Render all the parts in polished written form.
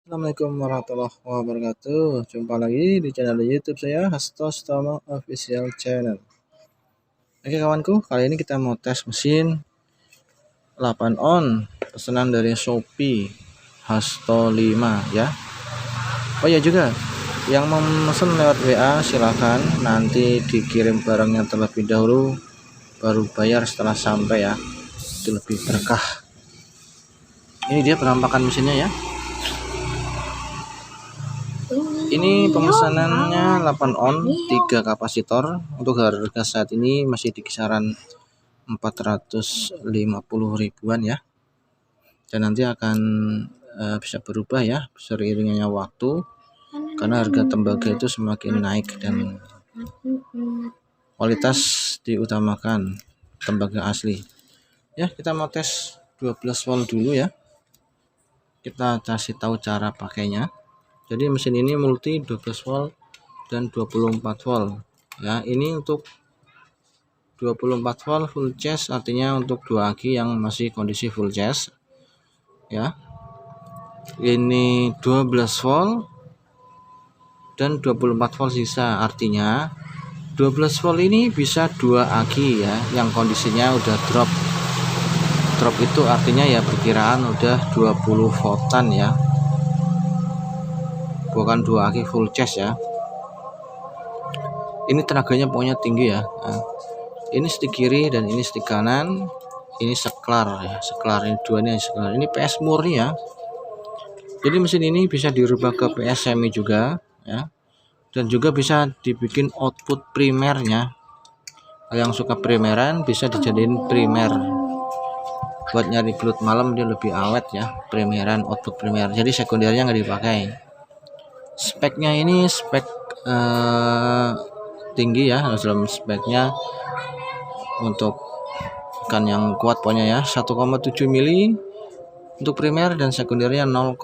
Assalamualaikum warahmatullahi wabarakatuh. Jumpa lagi di channel YouTube saya, Hasto Stomo Official Channel. Oke kawanku, kali ini kita mau tes mesin 8 on pesanan dari Shopee Hasto 5 ya. Oh ya juga, yang mau memesan lewat WA silahkan nanti dikirim barangnya terlebih dahulu, baru bayar setelah sampai ya. Itu lebih berkah. Ini dia penampakan mesinnya ya. Ini pemesanannya 8 on 3 kapasitor. Untuk harga saat ini masih di kisaran 450 ribuan ya, dan nanti akan bisa berubah ya seiringnya waktu, karena harga tembaga itu semakin naik dan kualitas diutamakan, tembaga asli ya. Kita mau tes 12 volt dulu ya, kita kasih tahu cara pakainya. Jadi mesin ini multi 12 volt dan 24 volt ya. Ini untuk 24 volt full charge, artinya untuk 2 aki yang masih kondisi full charge ya. Ini 12 volt dan 24 volt sisa, artinya 12 volt ini bisa 2 aki ya yang kondisinya udah drop itu artinya ya perkiraan udah 20 voltan ya, bukan 2 aki full charge ya. Ini tenaganya pokoknya tinggi ya. Nah, ini stick kiri dan ini stick kanan, ini seklar ya, seklar ini duanya seklar. Ini PS murni ya. Jadi mesin ini bisa dirubah ke PS semi juga ya, dan juga bisa dibikin output primernya. Yang suka primeran bisa dijadiin primer buat nyari gelut malam, dia lebih awet ya, primeran output primer. Jadi sekundernya nggak dipakai. Speknya ini spek tinggi ya, dalam speknya untuk ikan yang kuat pokoknya ya, 1,7 mili untuk primer dan sekundernya 0,6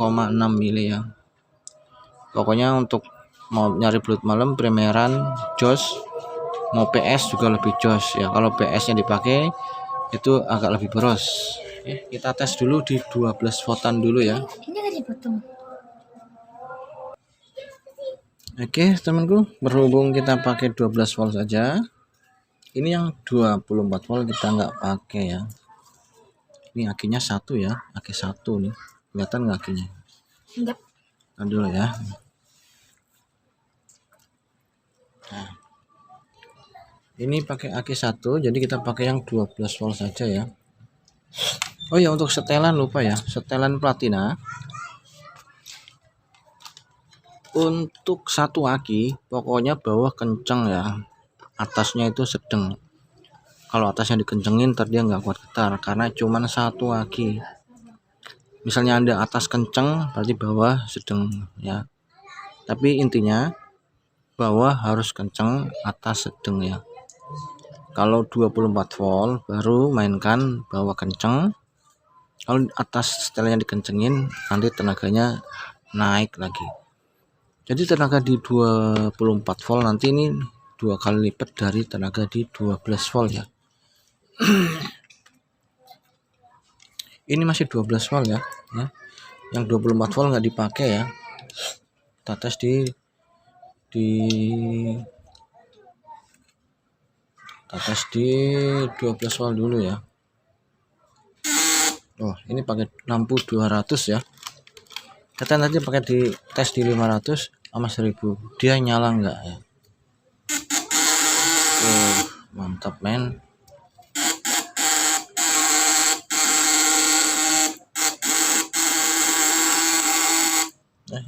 mili ya. Pokoknya untuk mau nyari belut malam primeran jos, mau PS juga lebih jos ya. Kalau PS nya dipakai itu agak lebih boros. Kita tes dulu di 12 voltan dulu ya. Oke temanku, berhubung kita pakai 12 volt saja, ini yang 24 volt kita nggak pakai ya. Ini akinya satu ya, aki satu nih, kelihatan nggak akinya? Enggak. Nah, dulu ya. Nah, ini pakai aki satu, jadi kita pakai yang 12 volt saja ya. Oh ya, untuk setelan lupa ya, setelan platina. Untuk satu aki pokoknya bawah kenceng ya, atasnya itu sedang. Kalau atasnya dikencengin ntar dia nggak kuat getar, karena cuman satu aki. Misalnya Anda atas kenceng berarti bawah sedang ya, tapi intinya bawah harus kenceng, atas sedang ya. Kalau 24 volt baru mainkan bawah kenceng, kalau atas setelahnya dikencengin nanti tenaganya naik lagi. Jadi tenaga di 24 volt nanti ini 2 kali lipat dari tenaga di 12 volt ya. Ini masih 12 volt ya. Yang 24 volt nggak dipakai ya. Kita tes di 12 volt dulu ya. Oh, ini pakai lampu 200 ya. Kita nanti pakai di tes di 500 sama 1000, dia nyala enggak ya. Mantap men.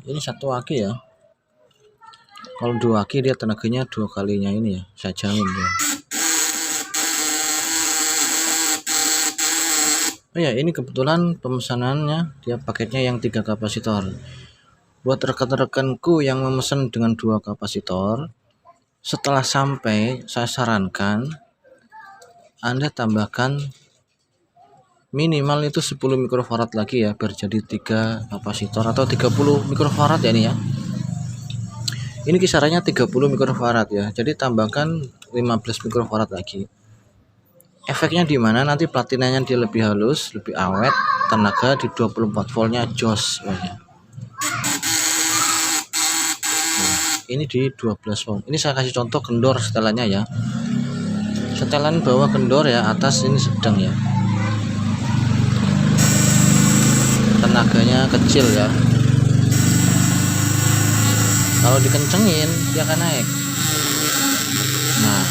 Ini satu aki ya. Kalau 2 aki dia tenaganya 2 kalinya ini ya, saya jamin ya. Oh ya, ini kebetulan pemesanannya dia paketnya yang 3 kapasitor. Buat rekan-rekanku yang memesan dengan 2 kapasitor, setelah sampai saya sarankan Anda tambahkan minimal itu 10 mikrofarad lagi ya, biar jadi 3 kapasitor atau 30 mikrofarad ya ini ya. Ini kisarannya 30 mikrofarad ya, jadi tambahkan 15 mikrofarad lagi. Efeknya di mana? Nanti platinanya dia lebih halus, lebih awet, tenaga di 24 voltnya jos banyak. ini di 12 volt. Ini saya kasih contoh kendor setelannya ya. Setelan bawah kendor ya, atas ini sedang ya. Tenaganya kecil ya. Kalau dikencengin dia akan naik. Nah,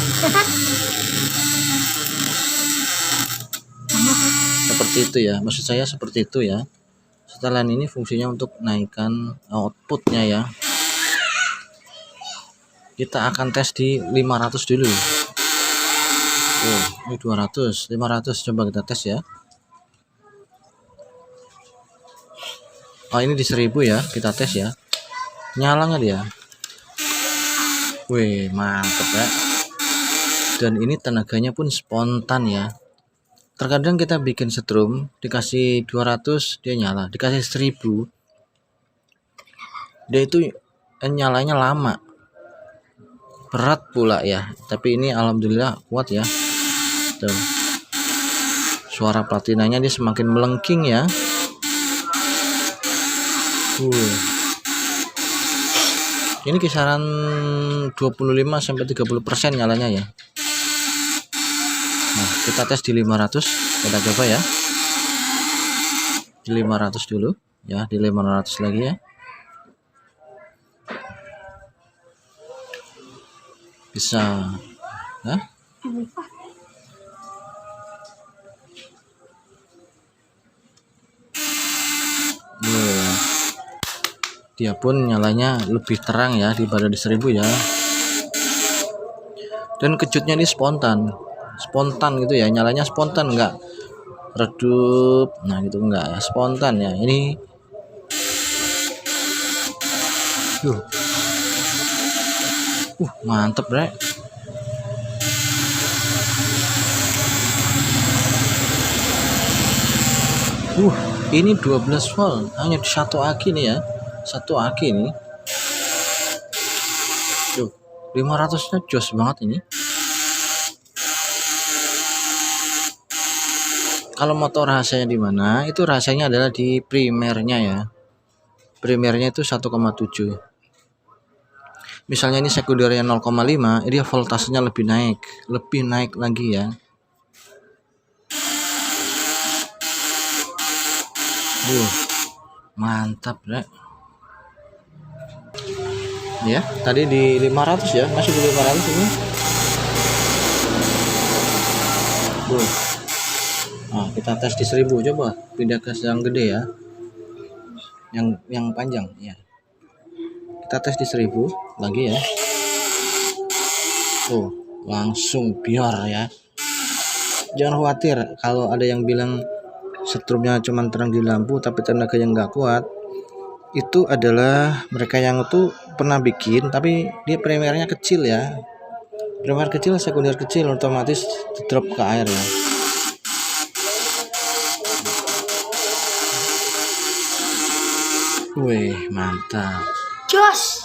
seperti itu ya. Maksud saya seperti itu ya. Setelan ini fungsinya untuk naikkan outputnya ya. Kita akan tes di 500 dulu. Oh, ini 200, 500 coba kita tes ya. Oh, ini di 1000 ya, kita tes ya. Nyala nggak dia? Wih, mantep ya. Dan ini tenaganya pun spontan ya. Terkadang kita bikin setrum, dikasih 200 dia nyala, dikasih 1000 dia itu nyalanya lama, berat pula ya. Tapi ini alhamdulillah kuat ya. Tuh. Suara platinanya dia semakin melengking ya. Ini kisaran 25-30% nyalanya ya. Nah, kita tes di 500, kita coba ya. Di 500 dulu ya, di 500 lagi ya. Bisa ya. Dia pun nyalanya lebih terang ya daripada di 1000 ya. Dan kejutnya ini spontan gitu ya, nyalanya spontan, enggak redup. Nah gitu enggak ya, spontan ya. Ini mantep bre. Ini 12 volt hanya di satu aki nih ya, satu aki nih. 500-nya jos banget ini. Kalau mau tahu rahasianya di mana, itu rahasianya adalah di primernya ya. Primernya itu 1,7. Misalnya ini sekundernya 0,5, dia voltasenya lebih naik lagi ya. Mantap ya. Ya, tadi di 500 ya, masih di 500 ini. Nah, kita tes di 1000, coba pindah ke yang gede ya. Yang panjang ya. Kita tes di 1000 lagi ya. Langsung biar ya. Jangan khawatir kalau ada yang bilang setrumnya cuma terang di lampu tapi tenaga yang nggak kuat. Itu adalah mereka yang itu pernah bikin tapi dia primernya kecil ya. Primer kecil, sekunder kecil, otomatis drop ke air ya. Wih, mantap. Jos.